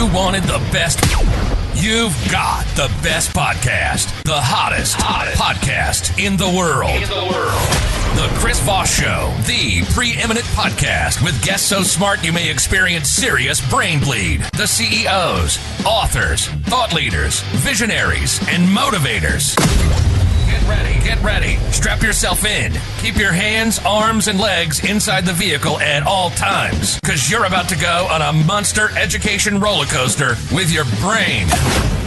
you wanted the best, you've got the best podcast. The hottest podcast in the world. The Chris Voss Show, the preeminent podcast with guests so smart you may experience serious brain bleed. The CEOs, authors, thought leaders, visionaries, and motivators. Get ready. Strap yourself in. Keep your hands, arms, and legs inside the vehicle at all times, because you're about to go on a monster education roller coaster with your brain.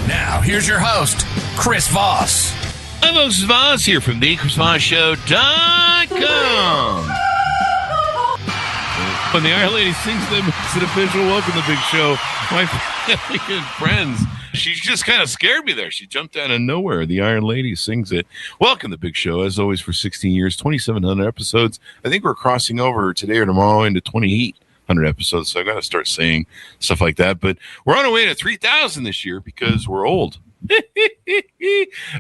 Now, here's your host, Chris Voss. Hi, folks. It's Voss here from thechrisvossshow.com. When the Iron Lady sings them, it's an official welcome to the big show. My family and friends. She just kind of scared me there. She jumped out of nowhere. The Iron Lady sings it. Welcome to the big show, as always, for 16 years, 2,700 episodes. I think we're crossing over today or tomorrow into 2,800 episodes, so I got to start saying stuff like that. But we're on our way to 3,000 this year because we're old. I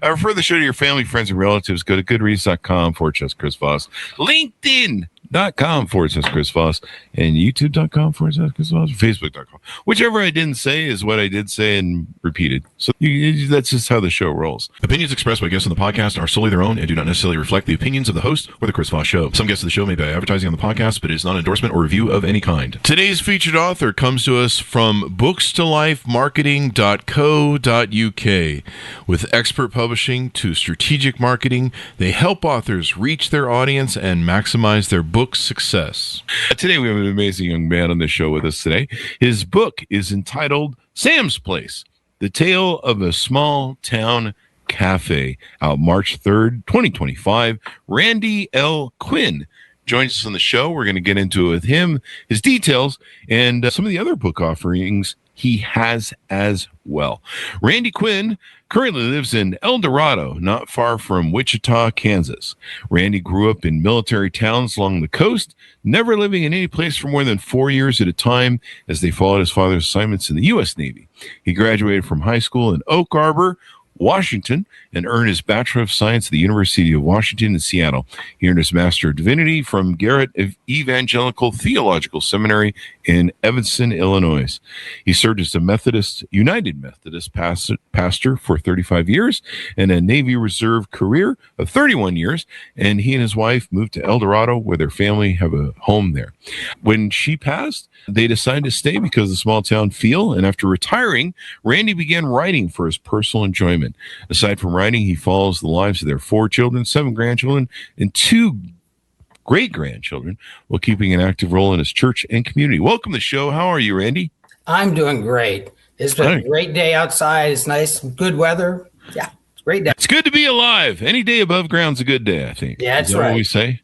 refer the show to your family, friends, and relatives. Go to goodreads.com/Chris Voss, LinkedIn.com/Chris Voss, and YouTube.com/Chris Voss, Facebook.com. Whichever I didn't say is what I did say and repeated. So that's just how the show rolls. Opinions expressed by guests on the podcast are solely their own and do not necessarily reflect the opinions of the host or the Chris Voss Show. Some guests of the show may be advertising on the podcast, but it is not an endorsement or review of any kind. Today's featured author comes to us from bookstolifemarketing.co.uk. With expert publishing to strategic marketing, they help authors reach their audience and maximize their book's success. Today we have an amazing young man on the show with us today. His book is entitled Sam's Place, The Tale of a Small Town Cafe, out March 3rd, 2025. Randy L. Quinn joins us on the show. We're going to get into it with him, his details, and some of the other book offerings he has as well. Randy Quinn currently lives in Dorado, not far from Wichita, Kansas. Randy grew up in military towns along the coast, never living in any place for more than 4 years at a time as they followed his father's assignments in the U.S. Navy. He graduated from high school in Oak Harbor, Washington, and earned his Bachelor of Science at the University of Washington in Seattle. He earned his Master of Divinity from Garrett Evangelical Theological Seminary in Evanston, Illinois. He served as a United Methodist pastor for 35 years and a Navy Reserve career of 31 years, and he and his wife moved to Dorado, where their family have a home there. When she passed, they decided to stay because of the small town feel, and after retiring, Randy began writing for his personal enjoyment. Aside from writing, he follows the lives of their 4 children, 7 grandchildren, and 2 great-grandchildren while keeping an active role in his church and community. Welcome to the show. How are you, Randy? I'm doing great. It's been a great day outside. It's nice, good weather. Yeah, it's a great day. It's good to be alive. Any day above ground's a good day, I think. Yeah, that's Is that right. what we say?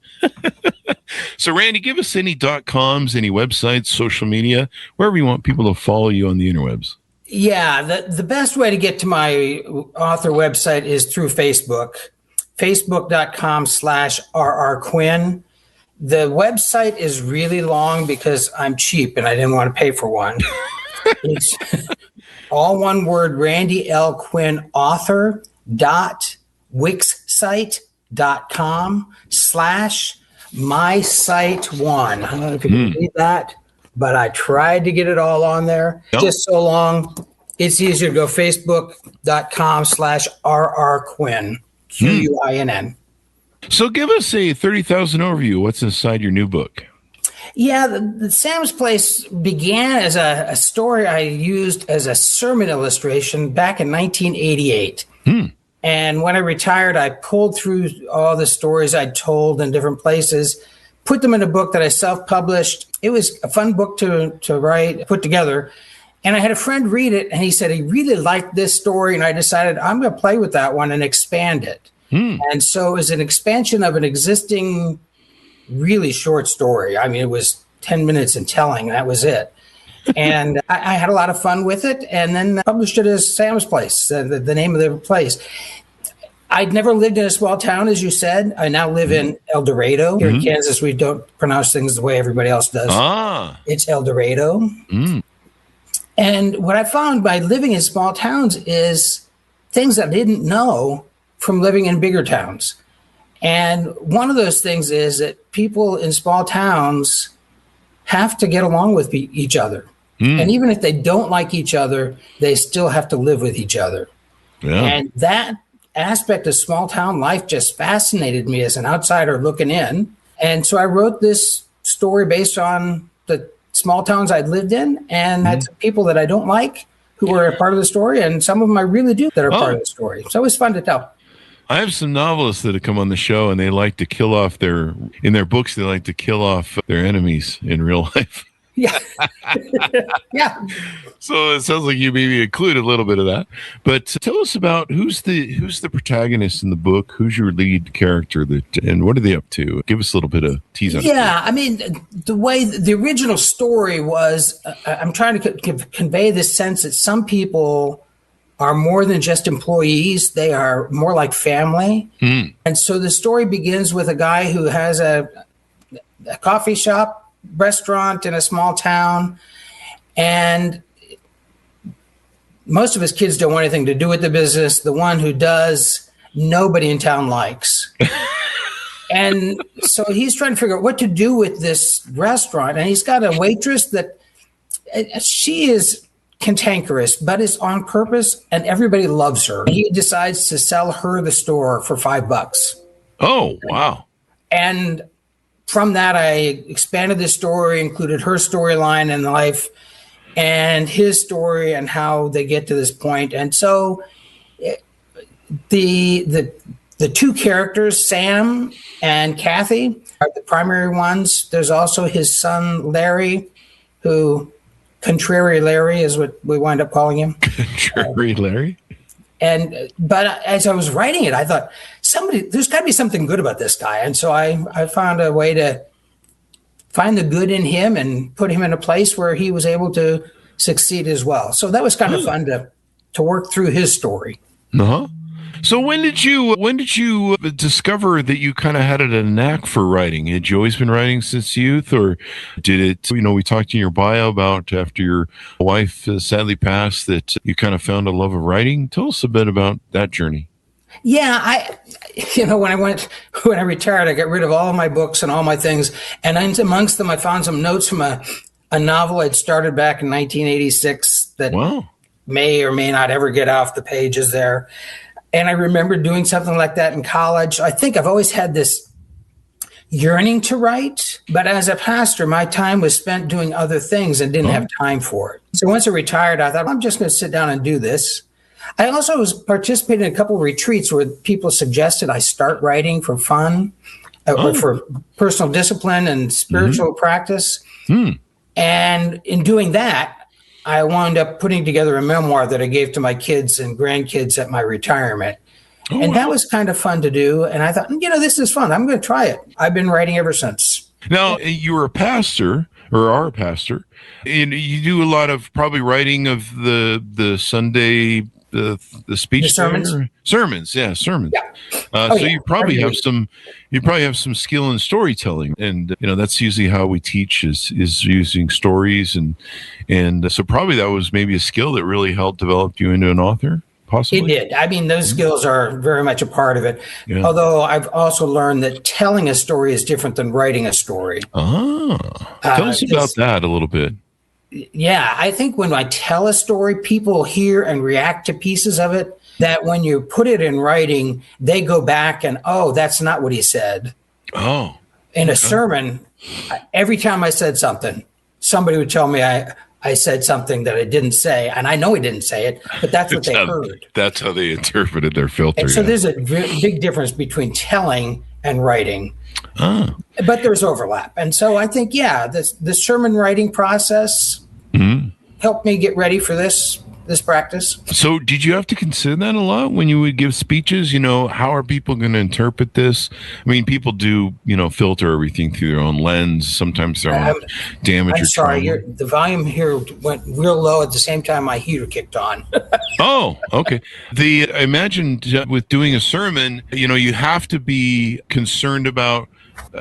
So, Randy, give us any .coms, any websites, social media, wherever you want people to follow you on the interwebs. Yeah, the best way to get to my author website is through Facebook, facebook.com/RRQuinn. The website is really long because I'm cheap and I didn't want to pay for one. It's all one word, Randy L. Quinn author .wixsite.com/mysite1. I don't know if you can read that, but I tried to get it all on there. Nope. Just so long. It's easier to go facebook.com/RRQuinn, QUINN. So give us a 30,000 overview. What's inside your new book? Yeah, the Sam's Place began as a story I used as a sermon illustration back in 1988. And when I retired, I pulled through all the stories I'd told in different places, put them in a book that I self-published. It was a fun book to write, put together. And I had a friend read it, and he said he really liked this story, and I decided I'm going to play with that one and expand it. And so it was an expansion of an existing really short story. I mean, it was 10 minutes in telling. That was it. And I had a lot of fun with it, and then published it as Sam's Place, the name of the place. I'd never lived in a small town, as you said. I now live in El Dorado. Here in Kansas, we don't pronounce things the way everybody else does. It's El Dorado. And what I found by living in small towns is things I didn't know from living in bigger towns. And one of those things is that people in small towns have to get along with each other. And even if they don't like each other, they still have to live with each other. Yeah. And that aspect of small town life just fascinated me as an outsider looking in. And so I wrote this story based on the small towns I'd lived in, and had some people that I don't like who were a part of the story, and some of them I really do that are part of the story. So it was fun to tell. I have some novelists that have come on the show, and they like to kill off in their books, they like to kill off their enemies in real life. Yeah. Yeah. So it sounds like you maybe included a little bit of that. But tell us about who's the protagonist in the book, who's your lead character, and what are they up to? Give us a little bit of tease on it. Yeah, I mean, the way the original story was, I'm trying to convey this sense that some people are more than just employees. They are more like family. And so the story begins with a guy who has a coffee shop, restaurant in a small town, and most of his kids don't want anything to do with the business. The one who does, nobody in town likes. And so he's trying to figure out what to do with this restaurant. And he's got a waitress that she is cantankerous, but is on purpose, and everybody loves her. He decides to sell her the store for $5. Oh, wow. And from that, I expanded the story, included her storyline in life and his story and how they get to this point. And so the two characters, Sam and Kathy, are the primary ones. There's also his son, Larry, who Contrary Larry is what we wind up calling him. Contrary Larry? But as I was writing it, I thought there's got to be something good about this guy. And so I found a way to find the good in him and put him in a place where he was able to succeed as well. So that was kind of fun to work through his story. Uh-huh. So when did you discover that you kind of had a knack for writing? Had you always been writing since youth, or did it, we talked in your bio about after your wife sadly passed that you kind of found a love of writing. Tell us a bit about that journey. Yeah, when I retired, I got rid of all of my books and all my things. And amongst them, I found some notes from a novel I'd started back in 1986 that may or may not ever get off the pages there. And I remember doing something like that in college. I think I've always had this yearning to write, but as a pastor, my time was spent doing other things and didn't have time for it. So once I retired, I thought, I'm just going to sit down and do this. I also was participating in a couple of retreats where people suggested I start writing for fun, or for personal discipline and spiritual practice. And in doing that, I wound up putting together a memoir that I gave to my kids and grandkids at my retirement. And that was kind of fun to do. And I thought, this is fun. I'm going to try it. I've been writing ever since. Now, you were a pastor, or are a pastor, and you do a lot of probably writing of the Sunday, the speech, sermons. Yeah. So you probably have some skill in storytelling, and that's usually how we teach is using stories, and so probably that was maybe a skill that really helped develop you into an author. Possibly. It did. I mean, those skills are very much a part of it. Yeah. Although I've also learned that telling a story is different than writing a story. Tell us about that a little bit. Yeah, I think when I tell a story, people hear and react to pieces of it that when you put it in writing, they go back and, that's not what he said. Oh. In a sermon, every time I said something, somebody would tell me I said something that I didn't say, and I know I didn't say it, but that's what they heard. That's how they interpreted their filter. And so there's a big difference between telling and writing, but there's overlap. And so I think, the sermon writing process helped me get ready for this practice. So did you have to consider that a lot when you would give speeches? How are people going to interpret this? I mean, people do, filter everything through their own lens. Sometimes their own damage. I'm sorry, the volume here went real low at the same time my heater kicked on. Oh, okay. I imagine with doing a sermon, you have to be concerned about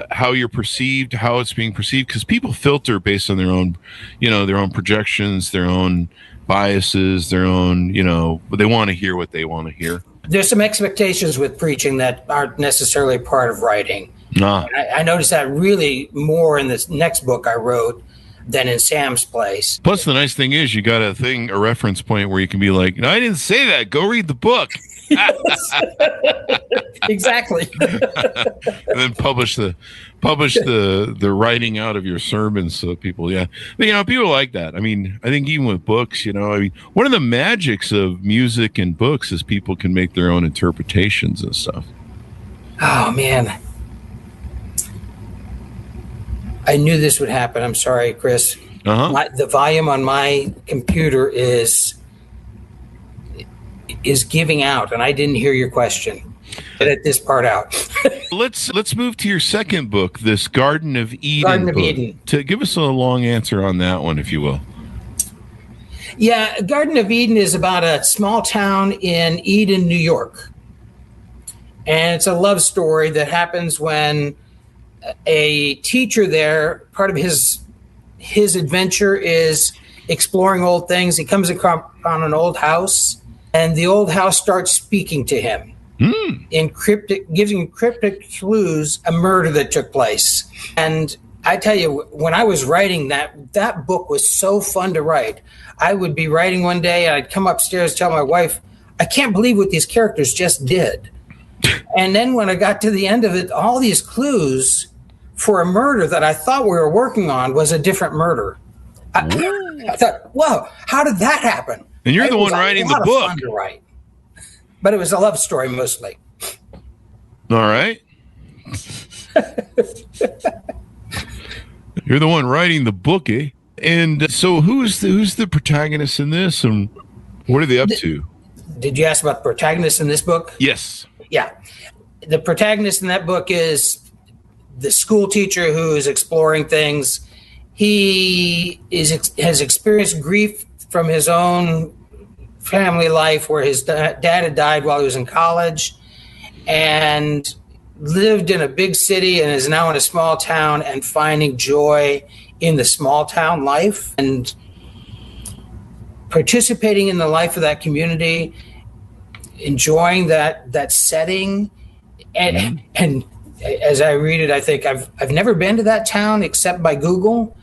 how you're perceived, how it's being perceived, because people filter based on their own, their own projections, their own biases, their own, they want to hear what they want to hear. There's some expectations with preaching that aren't necessarily part of writing. I noticed that really more in this next book I wrote, than in Sam's Place. Plus, the nice thing is you got a reference point where you can be like, no, I didn't say that. Go read the book. Exactly. And then publish the writing out of your sermons so people, but people like that. I mean, I think even with books, one of the magics of music and books is people can make their own interpretations and stuff. Oh man, I knew this would happen. I'm sorry, Chris. The volume on my computer is giving out, and I didn't hear your question. Edit this part out. Let's move to your second book, this Garden of Eden. Garden of Eden. To give us a long answer on that one, if you will. Yeah, Garden of Eden is about a small town in Eden, New York. And it's a love story that happens when a teacher there, part of his adventure is exploring old things. He comes across an old house, and the old house starts speaking to him. Giving cryptic clues, a murder that took place. And I tell you, when I was writing that book was so fun to write. I would be writing one day, and I'd come upstairs, tell my wife, I can't believe what these characters just did. And then when I got to the end of it, all these clues for a murder that I thought we were working on was a different murder. I thought, whoa, how did that happen? And you're the one writing the book. Fun to write. But it was a love story mostly. All right. You're the one writing the book, eh? And so who's the protagonist in this, and what are they up to? Did you ask about the protagonist in this book? Yes. Yeah. The protagonist in that book is the school teacher who is exploring things. He has experienced grief from his own family life, where his dad had died while he was in college, and lived in a big city and is now in a small town and finding joy in the small town life and participating in the life of that community, enjoying that setting. And as I read it, I think I've never been to that town except by Google,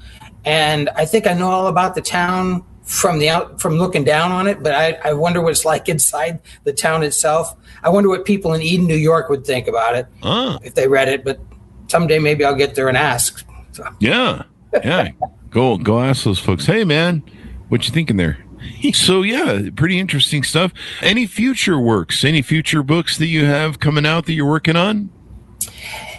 and I think I know all about the town from looking down on it, but I wonder what it's like inside the town itself. I wonder what people in Eden, New York would think about it if they read it, but someday maybe I'll get there and ask. So. Yeah. Go ask those folks, hey man, what you thinking there? So yeah, pretty interesting stuff. Any future works, any future books that you have coming out that you're working on?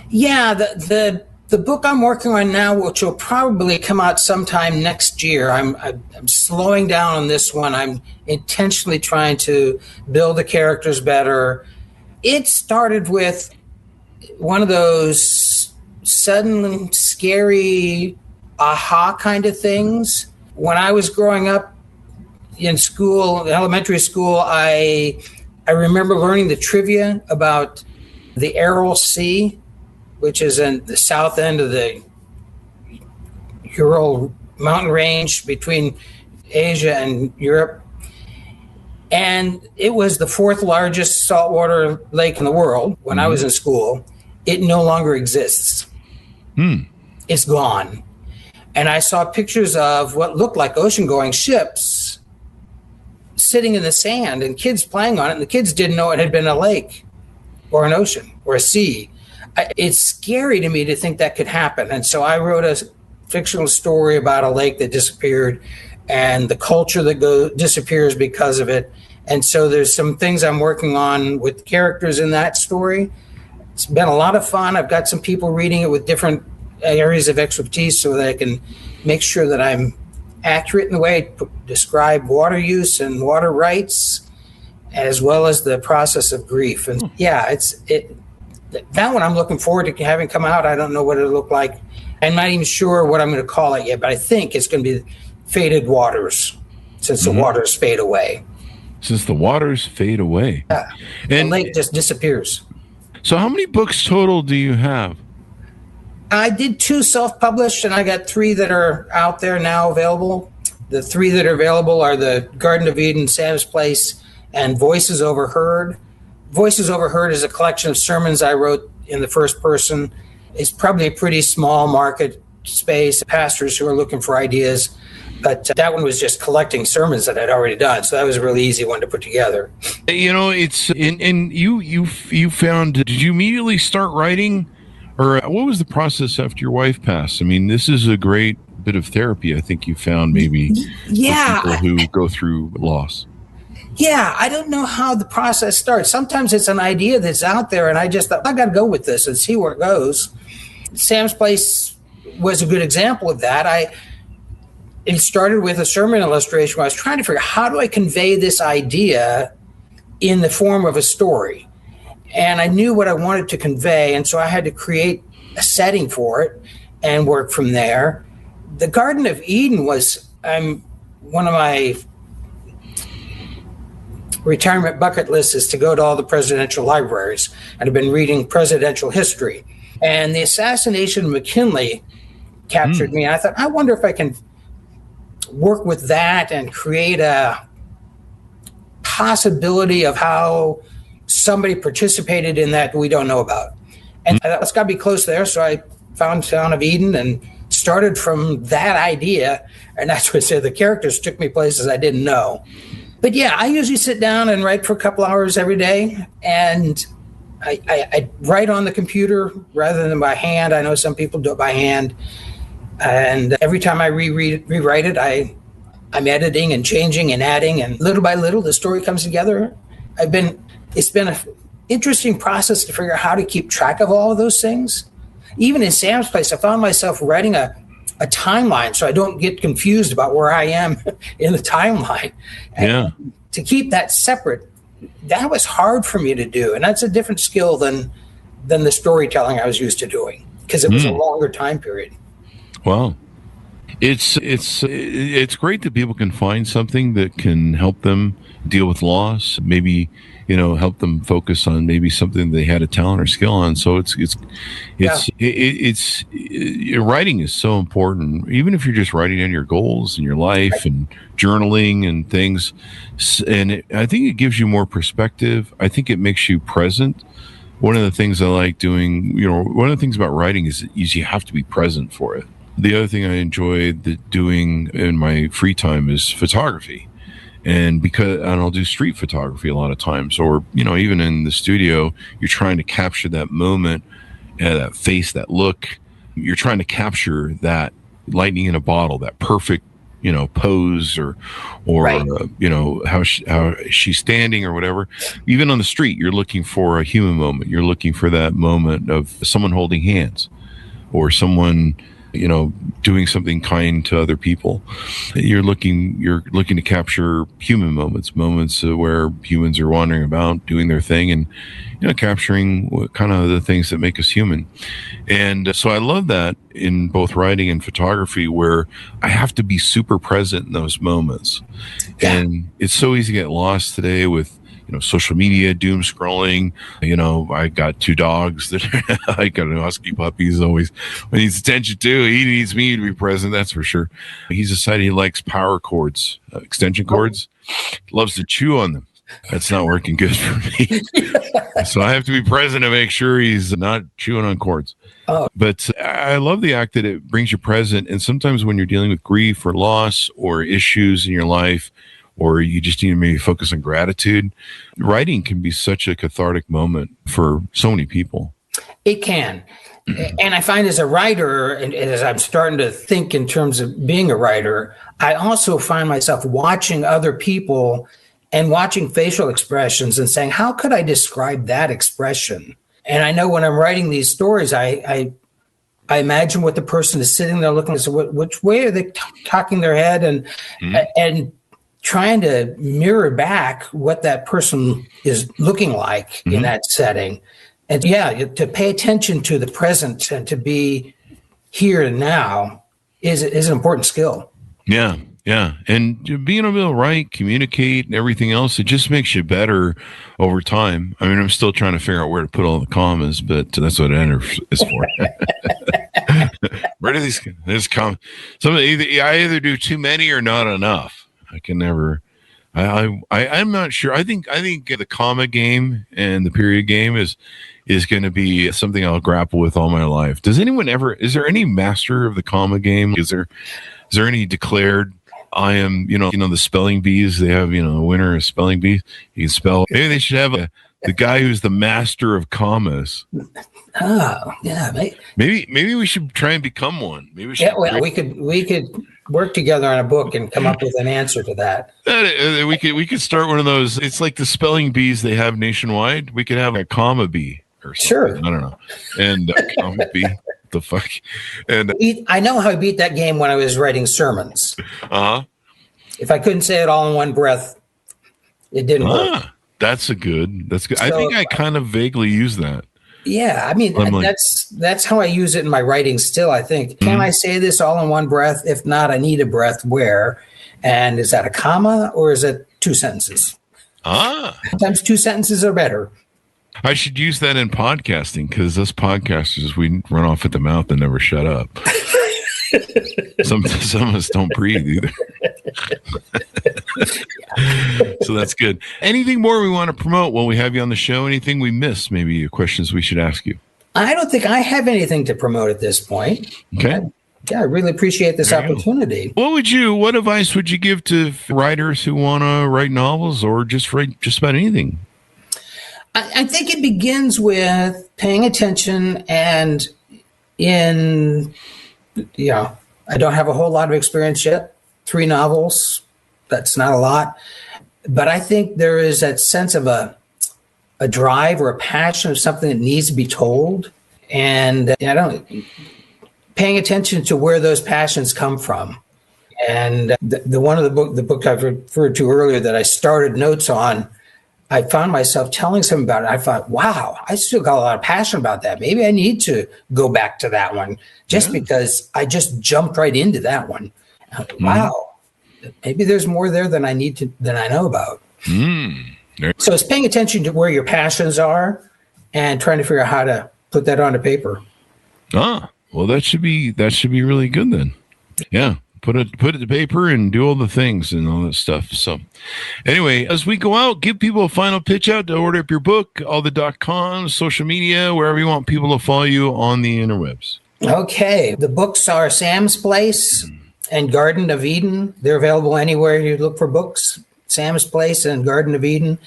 Yeah, the book I'm working on now, which will probably come out sometime next year, I'm slowing down on this one. I'm intentionally trying to build the characters better. It started with one of those sudden, scary, aha kind of things. When I was growing up in school, elementary school, I remember learning the trivia about the Aral Sea, which is in the south end of the Ural mountain range between Asia and Europe. And it was the fourth largest saltwater lake in the world when I was in school. It no longer exists. It's gone. And I saw pictures of what looked like ocean-going ships sitting in the sand and kids playing on it. And the kids didn't know it had been a lake or an ocean or a sea. It's scary to me to think that could happen. And so I wrote a fictional story about a lake that disappeared and the culture that disappears because of it. And so there's some things I'm working on with characters in that story. It's been a lot of fun. I've got some people reading it with different areas of expertise so that I can make sure that I'm accurate in the way I describe water use and water rights, as well as the process of grief. And yeah, that one I'm looking forward to having come out. I don't know what it'll look like. I'm not even sure what I'm going to call it yet, but I think it's going to be Faded Waters, since the waters fade away. Since the waters fade away. Yeah. And the lake just disappears. So how many books total do you have? I did 2 self-published, and I got 3 that are out there now available. The 3 that are available are the Garden of Eden, Sam's Place, and Voices Overheard. Voices Overheard is a collection of sermons I wrote in the first person. It's probably a pretty small market space, pastors who are looking for ideas. But that one was just collecting sermons that I'd already done. So that was a really easy one to put together. It's and you found, did you immediately start writing, or what was the process after your wife passed? I mean, this is a great bit of therapy, I think you found, maybe, for people who go through loss. Yeah, I don't know how the process starts. Sometimes it's an idea that's out there, and I just thought, I got to go with this and see where it goes. Sam's Place was a good example of that. It started with a sermon illustration where I was trying to figure out, how do I convey this idea in the form of a story? And I knew what I wanted to convey, and so I had to create a setting for it and work from there. The Garden of Eden was one of my retirement bucket lists is to go to all the presidential libraries, and I've been reading presidential history. And the assassination of McKinley captured me. And I thought, I wonder if I can work with that and create a possibility of how somebody participated in that we don't know about. And I thought, it's got to be close there. So I found Town of Eden and started from that idea. And that's what I said, the characters took me places I didn't know. But yeah, I usually sit down and write for a couple hours every day. And I write on the computer rather than by hand. I know some people do it by hand. And every time I rewrite it, I'm editing and changing and adding, and little by little, the story comes together. It's been an interesting process to figure out how to keep track of all of those things. Even in Sam's Place, I found myself writing a timeline so I don't get confused about where I am in the timeline. And to keep that separate, that was hard for me to do. And that's a different skill than the storytelling I was used to doing, because it was a longer time period. Wow. It's great that people can find something that can help them deal with loss, maybe, help them focus on maybe something they had a talent or skill on. So writing is so important, even if you're just writing on your goals and your life and journaling and things. And I think it gives you more perspective. I think it makes you present. One of the things I like doing, one of the things about writing is you have to be present for it. The other thing I enjoy doing in my free time is photography. And I'll do street photography a lot of times, or, even in the studio, you're trying to capture that moment, that face, that look. You're trying to capture that lightning in a bottle, that perfect, pose or right. How she's standing or whatever. Even on the street, you're looking for a human moment. You're looking for that moment of someone holding hands or someone, doing something kind to other people. You're looking to capture human moments where humans are wandering about doing their thing and, capturing what kind of the things that make us human. And so I love that in both writing and photography, where I have to be super present in those moments. Yeah. And it's so easy to get lost today with, social media, doom scrolling. I got 2 dogs that I got an husky puppy. He's always, when he needs attention too, he needs me to be present. That's for sure. He's decided he likes power cords, extension cords, loves to chew on them. That's not working good for me. So I have to be present to make sure he's not chewing on cords. But I love the act that it brings you present. And sometimes when you're dealing with grief or loss or issues in your life, or you just need to maybe focus on gratitude, writing can be such a cathartic moment for so many people. It can. And I find as a writer, and as I'm starting to think in terms of being a writer, I also find myself watching other people and watching facial expressions and saying, how could I describe that expression? And I know when I'm writing these stories, I imagine what the person is sitting there looking at, so which way are they cocking their head, and trying to mirror back what that person is looking like in that setting. And to pay attention to the present and to be here and now is an important skill. Yeah. And being able to write, communicate, and everything else, it just makes you better over time. I mean, I'm still trying to figure out where to put all the commas, but that's what enter is for. Where do these commas? I either do too many or not enough. I I'm not sure. I think the comma game and the period game is going to be something I'll grapple with all my life. Is there any master of the comma game? Is there any declared? I am, the spelling bees. They have, a winner of spelling bees. You can spell. Maybe they should have the guy who's the master of commas. Oh, yeah. Maybe we should try and become one. Maybe we should. Yeah, well, we could work together on a book and come up with an answer to that. We could start one of those. It's like the spelling bees they have nationwide. We could have a comma bee or something. Sure. I don't know. And comma bee. The fuck. And I know how I beat that game when I was writing sermons. If I couldn't say it all in one breath, it didn't work. That's good. So, I think I kind of vaguely use that. Yeah, I mean, that's how I use it in my writing still, I think. Can I say this all in one breath? If not, I need a breath. Where? And is that a comma or is it two sentences? Sometimes two sentences are better. I should use that in podcasting because us podcasters, we run off at the mouth and never shut up. Some of us don't breathe either. So that's good. Anything more we want to promote while we have you on the show? Anything we missed? Maybe questions we should ask you? I don't think I have anything to promote at this point. Okay. I really appreciate this opportunity. What advice would you give to writers who want to write novels or just write just about anything? I think it begins with paying attention and I don't have a whole lot of experience yet. 3 novels, that's not a lot. But I think there is that sense of a drive or a passion of something that needs to be told. And paying attention to where those passions come from. And the book I've referred to earlier that I started notes on, I found myself telling someone about it. I thought, wow, I still got a lot of passion about that. Maybe I need to go back to that one because I just jumped right into that one. Wow, maybe there's more there than I know about. So it's paying attention to where your passions are and trying to figure out how to put that onto paper. Well, that should be really good then. Yeah. Put it to paper and do all the things and all that stuff. So anyway, as we go out, give people a final pitch out to order up your book, all the .com, social media, wherever you want people to follow you on the interwebs. Okay. The books are Sam's Place and Garden of Eden. They're available anywhere you look for books. Sam's Place and Garden of Eden.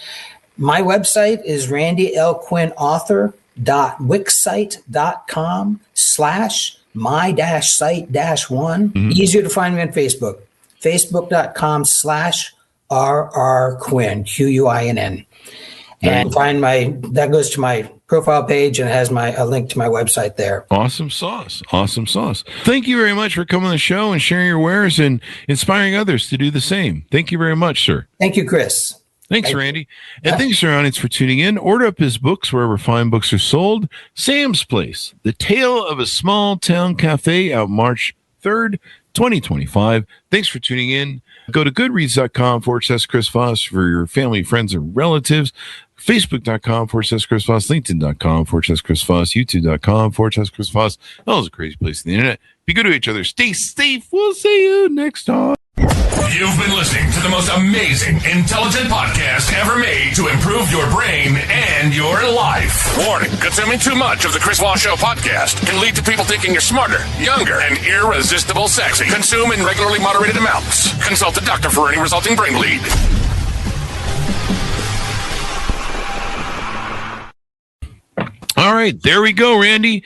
My website is randyLQuinnauthor.wixsite.com/my-site-1. Easier to find me on Facebook. Facebook.com/RR Quinn, and find that goes to my profile page and has a link to my website there. Awesome sauce. Thank you very much for coming on the show and sharing your wares and inspiring others to do the same. Thank you very much, sir. Thank you, Chris. Thanks, Randy. And thanks to our audience for tuning in. Order up his books wherever fine books are sold. Sam's Place, The Tale of a Small Town Cafe, out March 3rd, 2025. Thanks for tuning in. Go to goodreads.com/Chris Voss for your family, friends, and relatives. Facebook.com/Chris Voss, LinkedIn.com/Chris Voss, YouTube.com/Chris Voss. That was a crazy place on the internet. Be good to each other. Stay safe. We'll see you next time. You've been listening to the most amazing, intelligent podcast ever made to improve your brain and your life. Warning, consuming too much of the Chris Voss Show podcast can lead to people thinking you're smarter, younger, and irresistible sexy. Consume in regularly moderated amounts. Consult a doctor for any resulting brain bleed. All right, there we go, Randy.